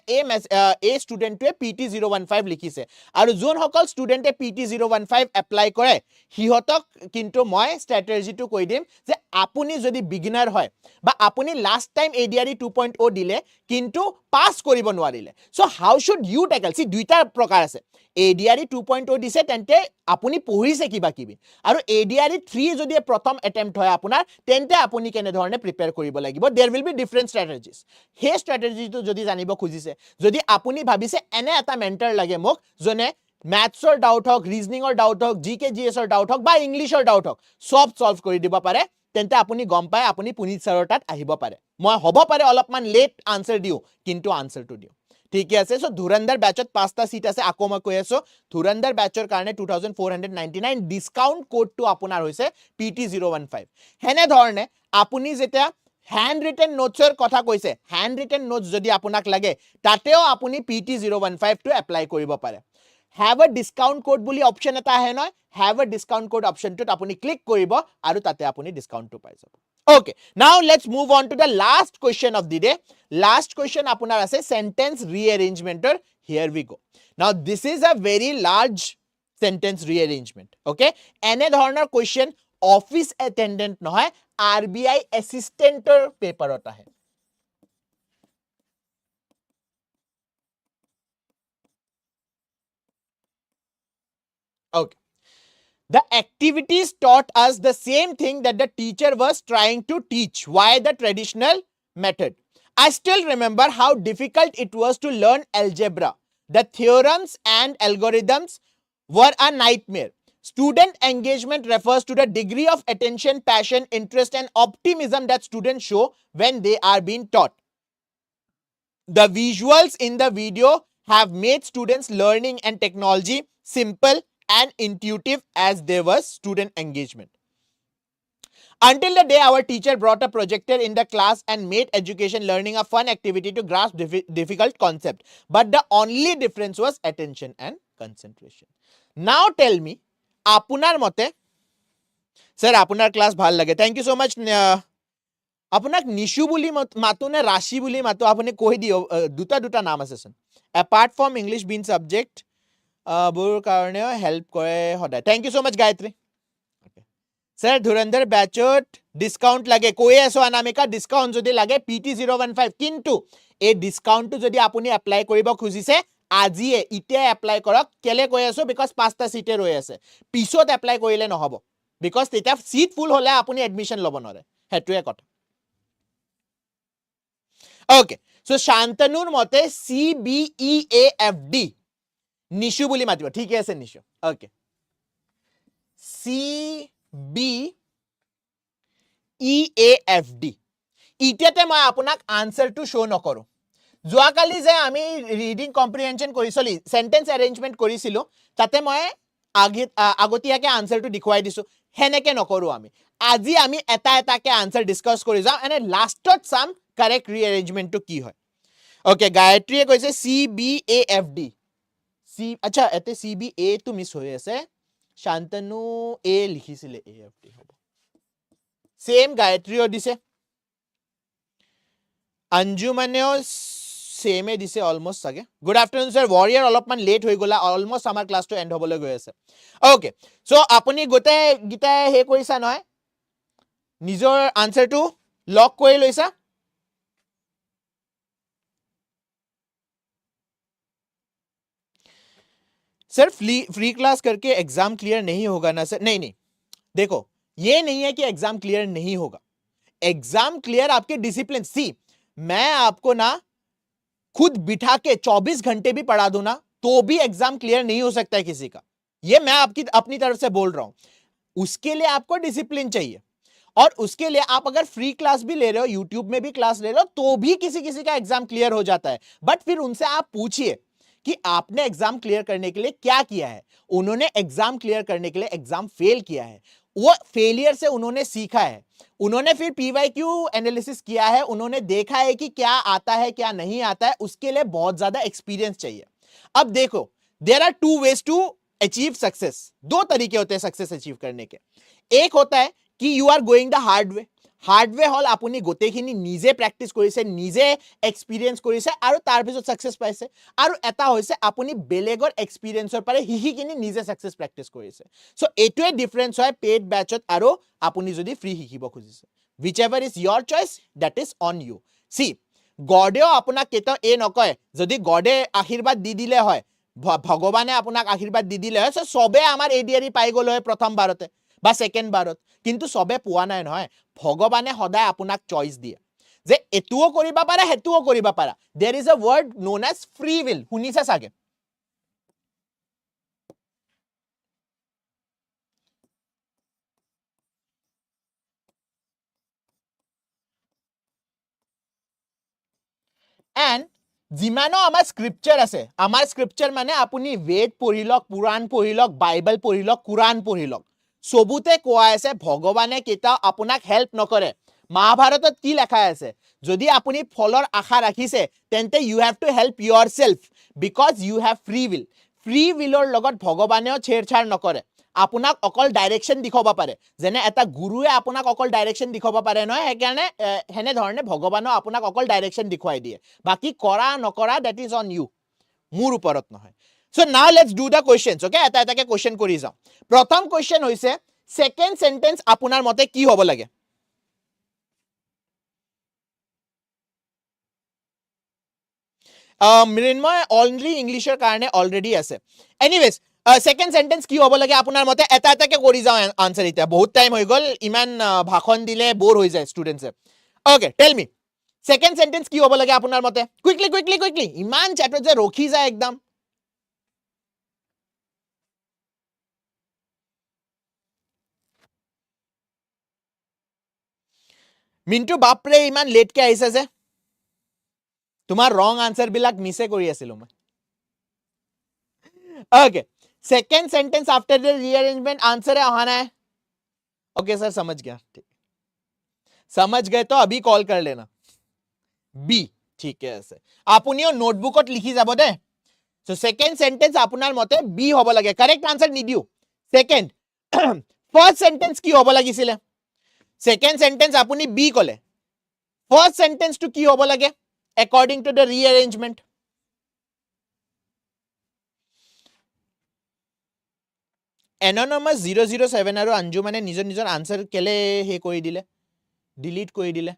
এই ষ্টুডেন্টটোৱে PT015 লিখিছে আৰু যোন সকল ষ্টুডেন্টে PT015 এপ্লাই কৰে হিহতক কিন্তু মই স্ট্ৰেটেজিটো কৈ দিম যে আপুনি যদি বিগিনাৰ হয় বা আপুনি লাষ্ট টাইম এডিআৰই 2.0 দিলে কিন্তু পাস কৰিব নোৱাৰিলে so how should you tackle সি দুইটা প্ৰকাৰ আছে এডিআৰই 2.0 দিছে তেন্তে আপুনি পঢ়িছে কিবা কিবি আৰু এডিআৰই 3 যদি প্ৰথম অ্যাটেম্প্ট হয় আপোনাৰ তেন্তে আপুনি কেনে ধৰণে প্ৰিপেয়াৰ কৰিব লাগিব देयर উইল বি ডিফাৰেন্ট স্ট্ৰেটেজিজ হে স্ট্ৰেটেজিটো যদি জানিব খুজিছে যদি আপুনি ভাবিছে এনে এটা মেন্টৰ লাগে মোক জনে ম্যাথছৰ ডাউট হক ৰিজনিংৰ ডাউট হক জিকে জিএছৰ ডাউট হক বা ইংলিশৰ ডাউট হক সব সলভ কৰি দিব পাৰে তেন্তে আপুনি গম পায় আপুনি পুনিত ছাৰৰ তাত আহিব পাৰে মই হ'ব পাৰে অলপমান লেট আনসাৰ দিও কিন্তু আনসাৰটো দিও ঠিক আছে সো ধুৰন্ধৰ ব্যাচত 5টা সিট আছে আকৌ মই কৈ আছো ধুৰন্ধৰ ব্যাচৰ কাৰণে 2499 ডিসকাউন্ট কোডটো আপোনাৰ হৈছে PT015 হেনে ধৰণে আপুনি যেটা হ্যান্ড ৰিটেন নোটসৰ কথা কৈছে হ্যান্ড ৰিটেন নোটস যদি আপোনাক লাগে তাতেও আপুনি PT015 টো এপ্লাই কৰিব পাৰে have a discount code বুলি অপশন এটা আহে নহয় have a discount code অপশনটোত আপুনি ক্লিক কৰিব আৰু তাতে আপুনি ডিসকাউন্টটো পাই যাব Okay, now let's move on to the last question of the day. Last question apunar ase sentence rearrangement. Here we go. Now this is a very large sentence rearrangement. Okay, ene dhoroner question office attendant নহয় RBI এসিস্টেন্টৰ পেপাৰত আহে okay the activities taught us the same thing that the teacher was trying to teach why the traditional method I still remember how difficult it was to learn algebra the theorems and algorithms were a nightmare student engagement refers to the degree of attention passion interest and optimism that students show when they are being taught the visuals in the video have made students learning and technology simple and intuitive as there was student engagement. Until the day our teacher brought a projector in the class and made education learning a fun activity to grasp difficult concept. But the only difference was attention and concentration. Now tell me, apunar mote, sir, apunar class bhal lage. Thank you so much. আপোনাক নিশু বুলি মাতো নে ৰাশি বুলি মাতো আপুনি কৈ দিও দুটা নাম আছে চোন এপাৰ্ট ফ্ৰম ইংলিছ বিন সাবজেক্ট বোৰ কাৰণে হেল্প কৰে সদায় thank you so much Gayatri sir Dhurandhar ব্যাচত ডিসকাউন্ট লাগে কৈ আছো অনামিকা ডিসকাউন্ট যদি লাগে PT015 কিন্তু এই ডিসকাউন্টটো যদি আপুনি এপ্লাই কৰিব খুজিছে আজিয়ে ইতে এপ্লাই কৰক কেলে কৈ আছো বিকজ 5টা সিটে ৰৈ আছে পিছত এপ্লাই কৰিলে নহব বিকজ তেতিয়া সিট ফুল হলে আপুনি এডমিশন লব নৰে হেতুৱে কথা Okay, so Shantanur mote CBEAFD. Nishu boli matiba. ठीक है ऐसे Nishu. Okay. CBEAFD. इटेते मैं आपनाक आंसर टू शो नकरो. যোৱাকালি যে আমি ৰিডিং কম্প্ৰিহেনশন কৰিছলি সেন্টেন্স অ্যাৰেঞ্জমেন্ট কৰিছিলো তাতে মই আগতিয়াকে আনসাৰটো দেখুৱাই দিছো হেনেকে নকৰো আমি আজি আমি এটা এটাকে আনসাৰ ডিসকাস কৰি যাও এনে লাষ্টত সাম करेक्ट रीअरेंजमेंट तो की है ओके गायत्री কৈছে CBAFD सी अच्छा এতে CBA তো মিস হৈ আছে শান্তনু A লিখিছিলে AFD হ'ব সেম গায়ত্ৰীও দিছে अंजुमनेও সেমে দিছে অলমোস্ট সাগে গুড আফটাৰনুন স্যাৰ ওয়াৰিয়াৰ অলপমান লেট হৈ গলা অলমোস্ট আমাৰ ক্লাস তো এন্ড হ'বলৈ গৈ আছে ওকে সো আপুনি গতে গিটা হে কৰিছা নহয় নিজৰ আনসাৰ টু লক কৰি লৈছা सर फ्री क्लास करके एग्जाम क्लियर नहीं होगा ना सर नहीं देखो ये नहीं है कि एग्जाम क्लियर नहीं होगा एग्जाम क्लियर आपके डिसिप्लिन सी मैं आपको ना खुद बिठा के 24 घंटे भी पढ़ा दूं ना तो भी एग्जाम क्लियर नहीं हो सकता है किसी का ये मैं आपकी अपनी तरफ से बोल रहा हूं उसके लिए आपको डिसिप्लिन चाहिए और उसके लिए आप अगर फ्री क्लास भी ले रहे हो यूट्यूब में भी क्लास ले रहे हो तो भी किसी का एग्जाम क्लियर हो जाता है बट फिर उनसे आप पूछिए कि आपने एग्जाम क्लियर करने के लिए क्या किया है उन्होंने एग्जाम क्लियर करने के लिए एग्जाम फेल किया है वो फेलियर से उन्होंने सीखा है उन्होंने फिर PYQ एनालिसिस किया है उन्होंने देखा है कि क्या आता है क्या नहीं आता है उसके लिए बहुत ज्यादा एक्सपीरियंस चाहिए अब देखो there are two ways to achieve success दो तरीके होते हैं सक्सेस अचीव करने के एक होता है कि you are going the hard way हल আপুনি গোটেইখিনি নিজে প্র্যাকটিস কৰিছে নিজে এক্সপেৰিয়েন্স কৰিছে আৰু তাৰ পিছত সাকসেস পাইছে আৰু এটা হৈছে আপুনি বেলেগৰ এক্সপেৰিয়েন্সৰ পাৰে হিহিখিনি নিজে সাকসেস প্ৰ্যাকটিস কৰিছে সো এটোৱে ডিফাৰেন্স হয় পেড ব্যাচত আৰু আপুনি যদি ফ্ৰী হিকিব খুজিছে whichever is your choice that is on you see গডেও আপোনাক কেত এ নকয় যদি গডে আশীৰ্বাদ দি দিলে হয় ভগৱানে আপোনাক আশীৰ্বাদ দি দিলে হয় সবে আমাৰ এডিআৰি পাই গল হয় প্ৰথম বাৰতে বা সেকেন্ড বাৰত কিন্তু সবে পোৱা নাই নহয় ভগৱানে সদায় আপোনাক চয়েস দিয়ে যে এতুও কৰিবা পাৰা হেতুও কৰিবা পাৰা there is a word known as free will শুনিছা সাগে and যিমানো আমাৰ স্ক্ৰিপচাৰ আছে আমাৰ স্ক্ৰিপচাৰ মানে আপুনি বেদ পঢ়িলক পুৰাণ পঢ়িলক বাইবেল পঢ়িলক কুৰাণ পঢ়িলক সবুতে কোৱা আছে ভগৱানে কেতিয়াও আপোনাক হেল্প নকৰে মহাভাৰতত কি লেখা আছে যদি আপুনি ফলৰ আশা ৰাখিছে তেন্তে you have to help yourself because you have free will free willৰ লগত ভগৱানেও ছেৰছাৰ নকৰে আপোনাক অকল ডাইৰেকশন দিখাব পাৰে যেনে এটা গুৰুৱে আপোনাক অকল ডাইৰেকশন দিখাব পাৰে নহয় হেকাৰণে হেনে ধৰণে ভগৱানও আপোনাক অকল ডাইৰেকশন দিখুৱাই দিয়ে বাকি কৰা নকৰা দ্যাট ইজ অন ইউ মোৰ ওপৰত নহয় So now let's do the questions, okay? এটা এটাকে question কৰি যাও। প্ৰথম question হৈছে সেকেন্ড সেন্টেন্স আপোনাৰ মতে কি হ'ব লাগে মৃন্ময় অনলি ইংলিছৰ কাৰণে অলৰেডি আছে এনিৱেজ সেকেন্ড সেন্টেন্স কি হ'ব লাগে আপোনাৰ মতে এটা এটাকে কৰি যাওঁ আনসাৰ এতিয়া বহুত টাইম হৈ গ'ল ইমান ভাষণ দিলে বৰ হৈ যায় ষ্টুডেন্টছে okay tell me second sentence কি হ'ব লাগে আপোনাৰ মতে কুইকলি কুইকলি কুইকলি ইমান চ্যাপ্টাৰ যে ৰখি যায় একদম মিন্টু বাপৰে ইমান লেটকে আহিছে যে তোমাৰ ৰং আনসাৰ বিলাক মিছে কৰি আছিলো মই okay second sentence after the rearrangement answer है अहा ना ओके सर समझ गया समझ गए तो अभी कॉल कर लेना बी ठीक है सर আপুনিও নোটবুকত লিখি যাব দে সো সেকেন্ড সেন্টেন্স আপোনাৰ মতে বি হ'ব লাগে কারেক্ট আনসার নিদিও সেকেন্ড ফার্স্ট সেন্টেন্স কি হ'ব লাগিছিল সেকেন্ড সেন্টেন্স আপুনি বি কলে ফার্স্ট সেন্টেন্স টু কি হ'ব লাগে অ্যাকর্ডিং টু দ্য রিঅ্যারেঞ্জমেন্ট এননমাস 007 আৰু অঞ্জু মানে নিজৰ নিজৰ আনসাৰ কেলে হে কৰি দিলে ডিলিট কৰি দিলে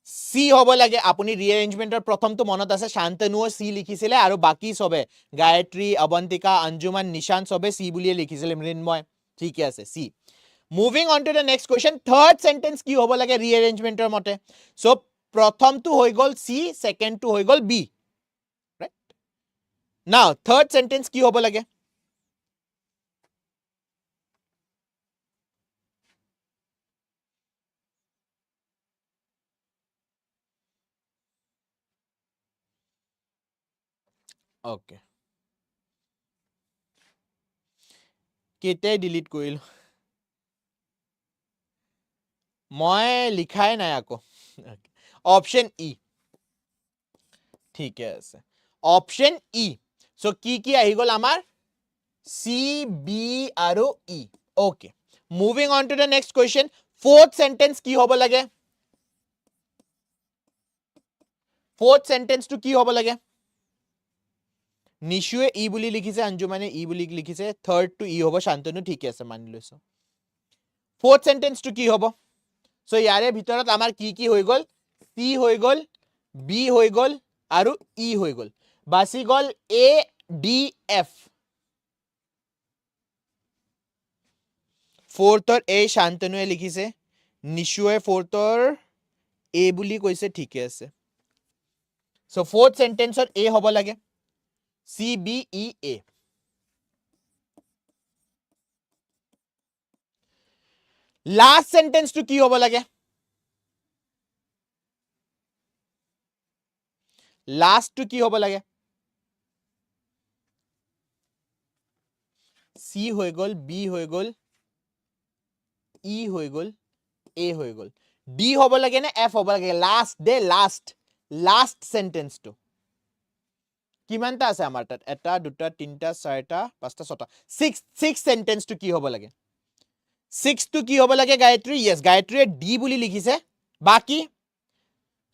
সি হ'ব লাগে আপুনি ৰিঅ্যাৰেঞ্জমেন্টৰ প্ৰথমটো মনত আছে শান্তনুও সি লিখিছিলে আৰু বাকি সবে গায়ত্ৰী অবন্তিকা অঞ্জুমান নিশান সবে সি বুলিয়ে লিখিছিলে মৃন্ময় ঠিক আছে সি moving on to the next question third sentence কি হ'ব লাগে ৰিঅ্যাৰেঞ্জমেন্টৰ মতে সো প্ৰথমটো হৈ গ'ল সি সেকেন্ডটো হৈ গ'ল বি Now, third sentence কি হ'ব লাগে Okay. কেইটাই ডিলিট কৰিলো মই লিখাই নাই আকৌ অপশন ই ঠিক আছে অপশন ই সো কি কি আহি গ'ল আমাৰ সি বি আৰু E okay moving on to the next question fourth sentence কি হ'ব লাগে ফোৰ্থ সেন্টেন্স টু কি হ'ব লাগে নিশুৱে ই বুলি লিখিছে অঞ্জুমানে ই বুলি লিখিছে থার্ড টু ই হ'ব শান্তনু ঠিক আছে মানি লৈছো ফোর্থ সেন্টেন্স টু কি হ'ব সো ইয়াৰে ভিতৰত আমাৰ কি কি হৈ গ'ল সি হৈ গ'ল বি হৈ গ'ল আৰু ই হৈ গ'ল বাছি গ'ল এ ডি এফ ফোৰ্থৰ এ শান্তনুৱে লিখিছে নিশুৱে ফোৰ্থৰ এ বুলি কৈছে ঠিক আছে সো ফোৰ্থ সেন্টেন্সৰ এ হ'ব লাগে সি B E A last sentence to কি হ'ব লাগে লাস্ট টু কি হ'ব লাগে সি হৈ গ'ল বি হৈ গ'ল ই হৈ গ'ল এ হৈ গ'ল ডি হ'ব লাগে নে এফ হ'ব লাগে last De last sentence to কিমানটা আছে আমাৰ তাত এটা দুটা তিনটা চাৰিটা পাঁচটা ছটা সিক্স সেন্টেন্স টু কি হ'ব লাগে সিক্স টু কি হ'ব লাগে গায়ত্ৰী ইয়েস গায়ত্ৰীয়ে ডি বুলি লিখিছে বাকি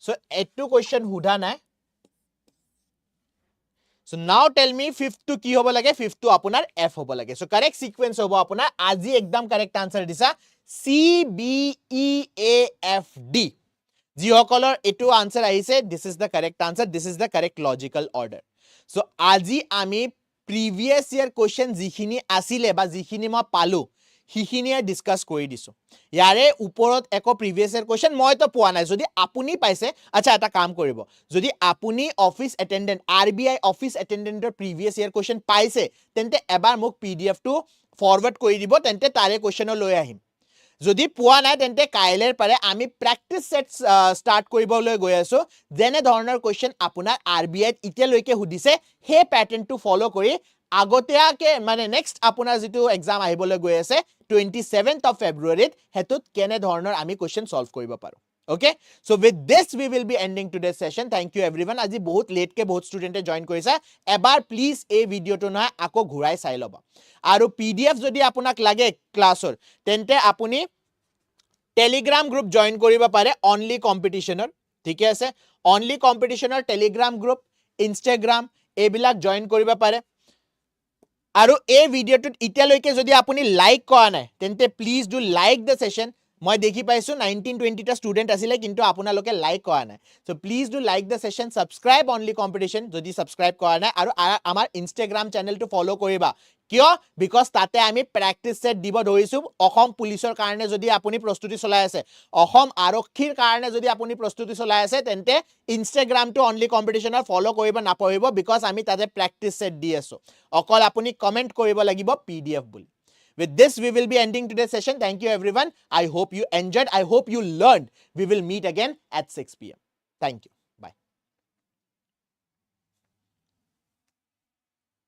সো এটো কোৱেশ্চন হুধা নাই So now tell me fifth to কি হ'ব লাগে fifth to আপোনাৰ F হ'ব লাগে so correct sequence হ'ব আপোনাৰ আজি একদম correct answer দিছা C B E A F D যিসকলৰ এটো answer আহিছে this is the correct answer this is the correct logical order so আজি আমি previous year question যিখিনি আছিলে বা যিখিনি মই পালো হিখিনিয়ে ডিসকাস কৰি দিছো ইয়াৰে ওপৰত একো প্ৰিভিয়াস ইয়াৰ কোৱেশ্চন মই তো পোৱা নাই যদি আপুনি পাইছে আচ্ছা এটা কাম কৰিব যদি আপুনি অফিস অ্যাটেন্ডেন্ট RBI অফিস অ্যাটেন্ডেন্টৰ প্ৰিভিয়াস ইয়াৰ কোৱেশ্চন পাইছে তেন্তে এবাৰ মোক PDF টো ফৰৱাৰ্ড কৰি দিব তেন্তে তাৰে কোৱেশ্চন লৈ আহিম যদি পোৱা নাই তেন্তে কাইলেৰ পাৰে আমি প্ৰ্যাকটিস সেট স্টাৰ্ট কৰিবলৈ গৈ আছো যেনে ধৰণৰ কোৱেশ্চন আপোনাৰ RBI ইতিয়ালৈকে হুদিছে হে প্যাটাৰ্নটো ফলো কৰি আগতিয়াকে মানে নেক্সট আপোনাৰ যেটো এক্সাম আহিবলৈ গৈ আছে 27th of February হেতুত কেনে ধৰণৰ আমি কোৱেশ্চন সলভ কৰিব পাৰো okay so with this we will be ending today's session thank you everyone আজি বহুত লেট কে বহুত ষ্টুডেন্টে জয়েন কৰিছে এবাৰ প্লিজ এই ভিডিওটো না আকৌ ঘুৰাই চাই লবা আৰু PDF যদি আপোনাক লাগে ক্লাছৰ তেন্তে আপুনি টেলিগ্ৰাম গ্ৰুপ জয়েন কৰিব পাৰে অনলি কম্পিটিশনৰ ঠিক আছে অনলি কম্পিটিশনৰ টেলিগ্ৰাম গ্ৰুপ ইনষ্টাগ্ৰাম এইবিলাক জয়েন কৰিব পাৰে আৰু এই ভিডিঅ'টোত এতিয়ালৈকে যদি আপুনি লাইক কৰা নাই তেন্তে please do like the session মই দেখি পাইছো 19-20টা ষ্টুডেণ্ট আছিলে কিন্তু আপোনালোকে লাইক কৰা নাই so please do like the session subscribe only competition যদি সাবস্ক্ৰাইব কৰা নাই আৰু আমাৰ ইনষ্টাগ্ৰাম চেনেলটো ফলো কৰিবা কিয় বিকজ তাতে আমি প্ৰেক্টিছ সেট দিব ধৰিছো অসম পুলিচৰ কাৰণে যদি আপুনি প্ৰস্তুতি চলাই আছে অসম আৰক্ষীৰ কাৰণে যদি আপুনি প্ৰস্তুতি চলাই আছে তেন্তে ইনষ্টাগ্ৰামটো অনলি কম্পিটিশনৰ ফলো কৰিব নাপাহৰিব বিকজ আমি তাতে প্ৰেক্টিছ সেট দি আছো অকল আপুনি কমেন্ট কৰিব লাগিব PDF বুলি With this, we will be ending today's session. Thank you, everyone. I hope you enjoyed. I hope you learned. We will meet again at 6 p.m. Thank you.